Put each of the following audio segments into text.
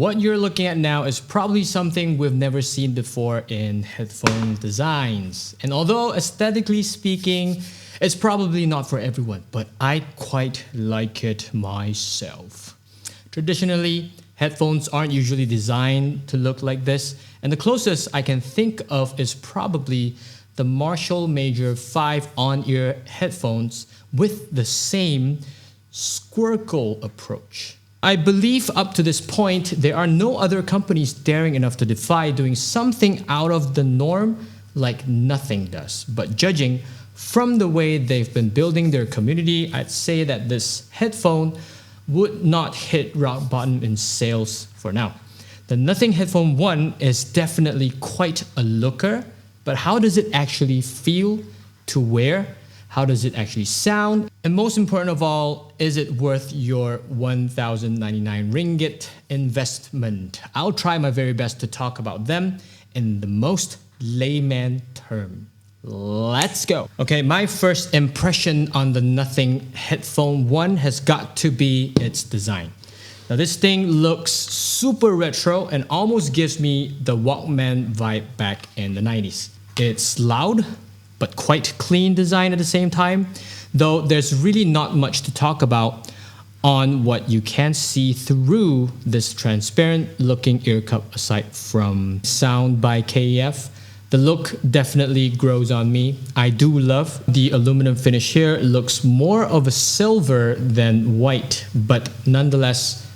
What you're looking at now is probably something we've never seen before in headphone designs. And although aesthetically speaking, it's probably not for everyone, but I quite like it myself. Traditionally, headphones aren't usually designed to look like this, and the closest I can think of is probably the Marshall Major 5 on-ear headphones with the same squircle approach. I believe up to this point, there are no other companies daring enough to defy doing something out of the norm like Nothing does. But judging from the way they've been building their community, I'd say that this headphone would not hit rock bottom in sales for now. The Nothing Headphone 1 is definitely quite a looker, but how does it actually feel to wear? How does it actually sound? And most important of all, is it worth your 1,099 ringgit investment? I'll try my very best to talk about them in the most layman term. Let's go. Okay, my first impression on the Nothing Headphone 1 has got to be its design. Now this thing looks super retro and almost gives me the Walkman vibe back in the 90s. It's loud, but quite clean design at the same time, though there's really not much to talk about on what you can see through this transparent looking ear cup aside from sound by KEF. The look definitely grows on me. I do love the aluminum finish here. It looks more of a silver than white, but nonetheless,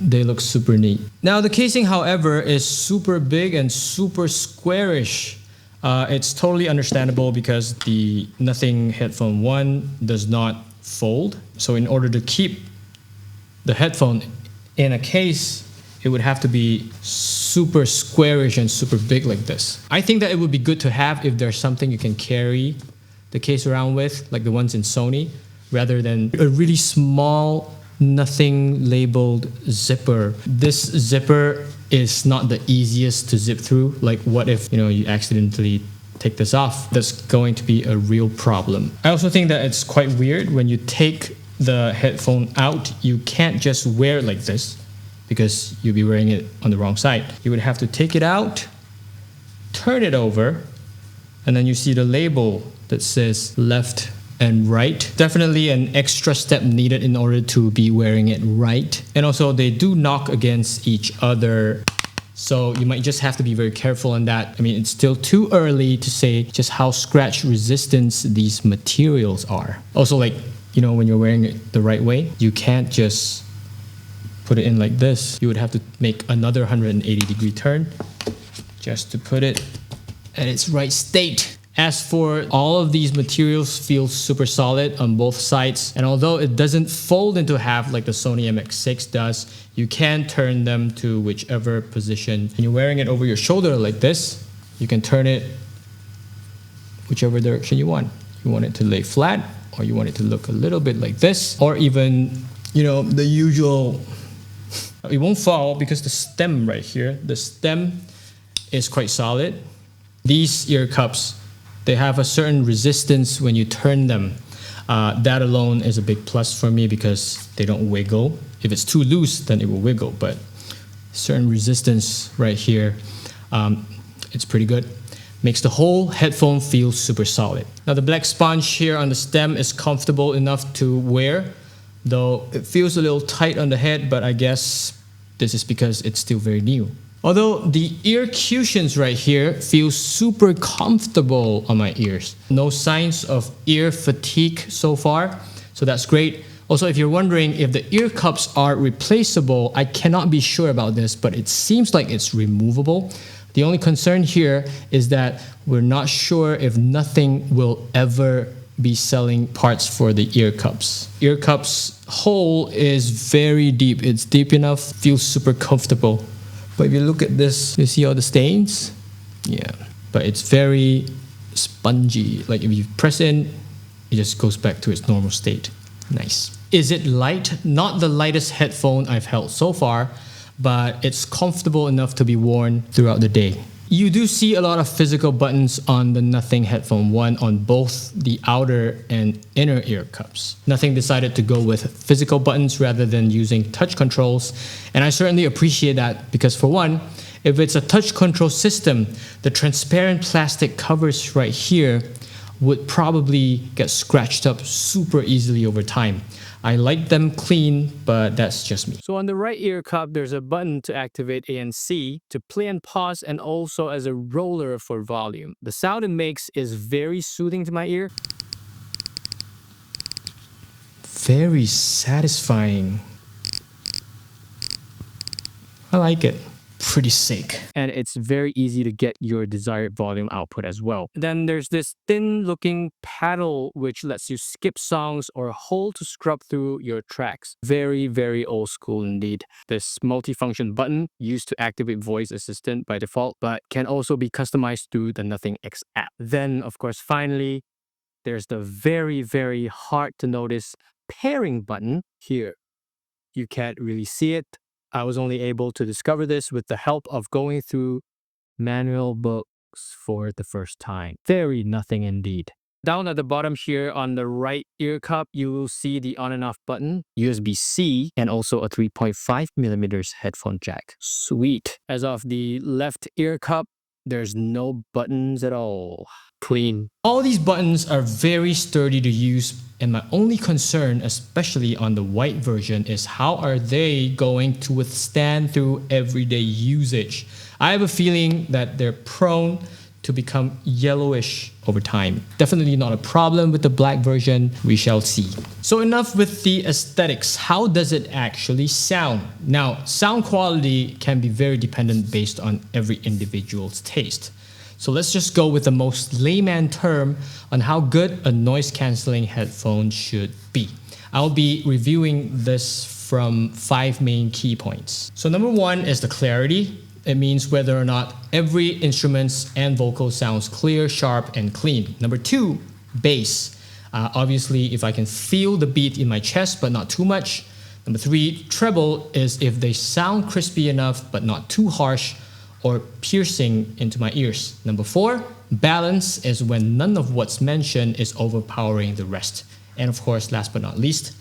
they look super neat. Now the casing, however, is super big and super squarish. It's totally understandable because the Nothing Headphone 1 does not fold. So in order to keep the headphone in a case, it would have to be super squarish and super big like this. I think that it would be good to have if there's something you can carry the case around with, like the ones in Sony, rather than a really small, nothing labeled zipper. This zipper is not the easiest to zip through. Like what if, you accidentally take this off? That's going to be a real problem. I also think that it's quite weird when you take the headphone out, you can't just wear it like this because you'll be wearing it on the wrong side. You would have to take it out, turn it over, and then you see the label that says left and right. Definitely an extra step needed in order to be wearing it right. And also they do knock against each other, so you might just have to be very careful on that. I mean, it's still too early to say just how scratch resistant these materials are. Also, like, when you're wearing it the right way, you can't just put it in like this. You would have to make another 180-degree turn just to put it at its right state. As for all of these materials, feel super solid on both sides. And although it doesn't fold into half like the Sony MX6 does, you can turn them to whichever position. When you're wearing it over your shoulder like this, you can turn it whichever direction you want. You want it to lay flat, or you want it to look a little bit like this, or even, the usual. It won't fall because the stem right here, the stem is quite solid. These ear cups, they have a certain resistance when you turn them. That alone is a big plus for me because they don't wiggle. If it's too loose, then it will wiggle, but certain resistance right here, it's pretty good. Makes the whole headphone feel super solid. Now the black sponge here on the stem is comfortable enough to wear, though it feels a little tight on the head, but I guess this is because it's still very new. Although the ear cushions right here feel super comfortable on my ears. No signs of ear fatigue so far, so that's great. Also, if you're wondering if the ear cups are replaceable, I cannot be sure about this, but it seems like it's removable. The only concern here is that we're not sure if Nothing will ever be selling parts for the ear cups. Ear cups hole is very deep. It's deep enough, feels super comfortable. But if you look at this, you see all the stains? Yeah, but it's very spongy. Like if you press in, it just goes back to its normal state. Nice. Is it light? Not the lightest headphone I've held so far, but it's comfortable enough to be worn throughout the day. You do see a lot of physical buttons on the Nothing Headphone 1 on both the outer and inner ear cups. Nothing decided to go with physical buttons rather than using touch controls, and I certainly appreciate that because for one, if it's a touch control system, the transparent plastic covers right here would probably get scratched up super easily over time. I like them clean, but that's just me. So on the right ear cup, there's a button to activate ANC, to play and pause, and also as a roller for volume. The sound it makes is very soothing to my ear. Very satisfying. I like it. Pretty sick. And it's very easy to get your desired volume output as well. Then there's this thin looking paddle which lets you skip songs or hold to scrub through your tracks. Very, very old school indeed. This multifunction button used to activate voice assistant by default, but can also be customized through the Nothing X app. Then of course finally there's the very, very hard to notice pairing button here. You can't really see it. I was only able to discover this with the help of going through manual books for the first time. Very Nothing indeed. Down at the bottom here on the right ear cup, you will see the on and off button, USB-C, and also a 3.5mm headphone jack. Sweet. As of the left ear cup, there's no buttons at all. Clean. All these buttons are very sturdy to use, and my only concern, especially on the white version, is how are they going to withstand through everyday usage? I have a feeling that they're prone to become yellowish over time. Definitely not a problem with the black version. We shall see. So enough with the aesthetics. How does it actually sound? Now, sound quality can be very dependent based on every individual's taste. So let's just go with the most layman term on how good a noise cancelling headphone should be. I'll be reviewing this from 5 main key points. So number 1 is the clarity. It means whether or not every instruments and vocal sounds clear, sharp, and clean. Number 2, bass. Obviously, if I can feel the beat in my chest, but not too much. Number 3, treble is if they sound crispy enough, but not too harsh or piercing into my ears. Number 4, balance is when none of what's mentioned is overpowering the rest. And of course, last but not least,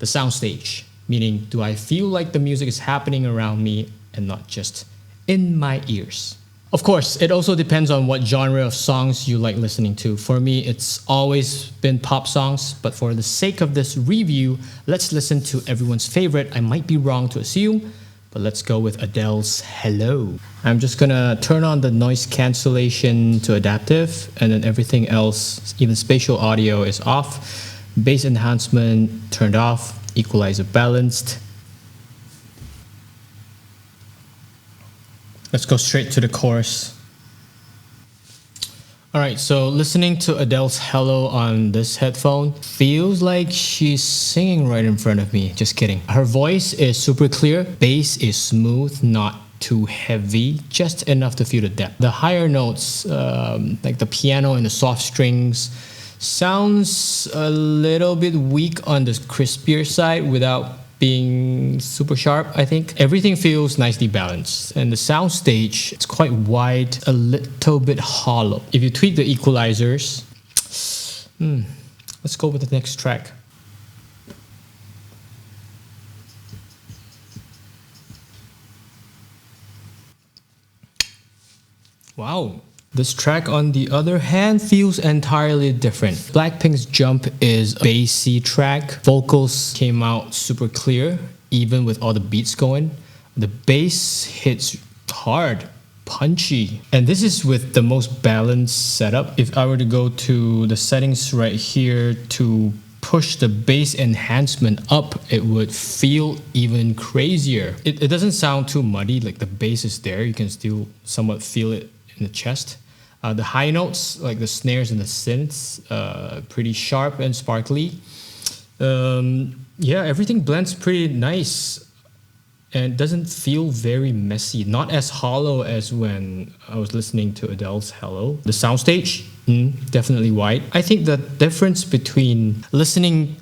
the soundstage, meaning do I feel like the music is happening around me and not just in my ears. Of course, it also depends on what genre of songs you like listening to. For me, it's always been pop songs, but for the sake of this review, let's listen to everyone's favorite. I might be wrong to assume, but let's go with Adele's Hello. I'm just gonna turn on the noise cancellation to adaptive, and then everything else, even spatial audio, is off. Bass enhancement turned off, equalizer balanced. Let's go straight to the chorus. Alright, so listening to Adele's Hello on this headphone feels like she's singing right in front of me. Just kidding. Her voice is super clear, bass is smooth, not too heavy, just enough to feel the depth. The higher notes, like the piano and the soft strings, sounds a little bit weak on the crispier side without being super sharp, I think. Everything feels nicely balanced, and the sound stage, it's quite wide, a little bit hollow. If you tweak the equalizers, let's go with the next track. Wow. This track, on the other hand, feels entirely different. Blackpink's Jump is a bassy track. Vocals came out super clear, even with all the beats going. The bass hits hard, punchy. And this is with the most balanced setup. If I were to go to the settings right here to push the bass enhancement up, it would feel even crazier. It doesn't sound too muddy, like the bass is there. You can still somewhat feel it in the chest. The high notes, like the snares and the synths, pretty sharp and sparkly. Yeah, everything blends pretty nice and doesn't feel very messy. Not as hollow as when I was listening to Adele's Hello. The soundstage, definitely wide. I think the difference between listening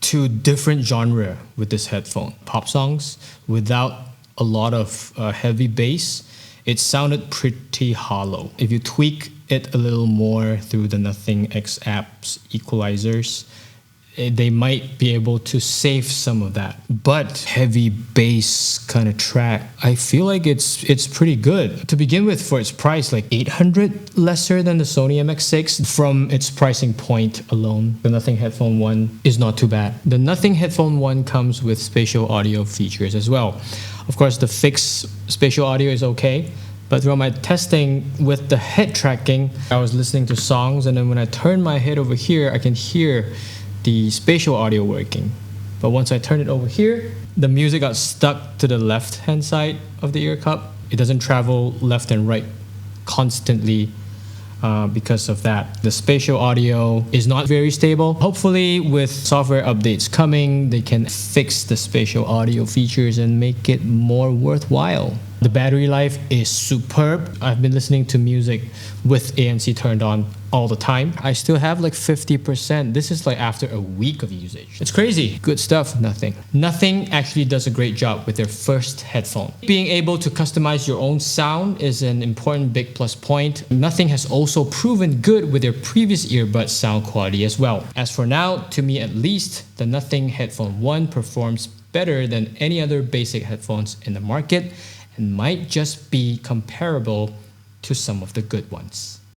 to different genre with this headphone, pop songs without a lot of heavy bass, it sounded pretty hollow. If you tweak it a little more through the Nothing X app's equalizers, they might be able to save some of that. But heavy bass kind of track, I feel like it's pretty good. To begin with, for its price, like 800 lesser than the Sony MX6 from its pricing point alone. The Nothing Headphone 1 is not too bad. The Nothing Headphone 1 comes with spatial audio features as well. Of course, the fixed spatial audio is okay, but throughout my testing with the head tracking, I was listening to songs, and then when I turn my head over here, I can hear the spatial audio working. But once I turn it over here, the music got stuck to the left-hand side of the ear cup. It doesn't travel left and right constantly because of that. The spatial audio is not very stable. Hopefully with software updates coming, they can fix the spatial audio features and make it more worthwhile. The battery life is superb. I've been listening to music with ANC turned on all the time. I still have like 50%. This is like after a week of usage. It's crazy. Good stuff, Nothing. Nothing actually does a great job with their first headphone. Being able to customize your own sound is an important big plus point. Nothing has also proven good with their previous earbud sound quality as well. As for now, to me at least, the Nothing Headphone 1 performs better than any other basic headphones in the market and might just be comparable to some of the good ones.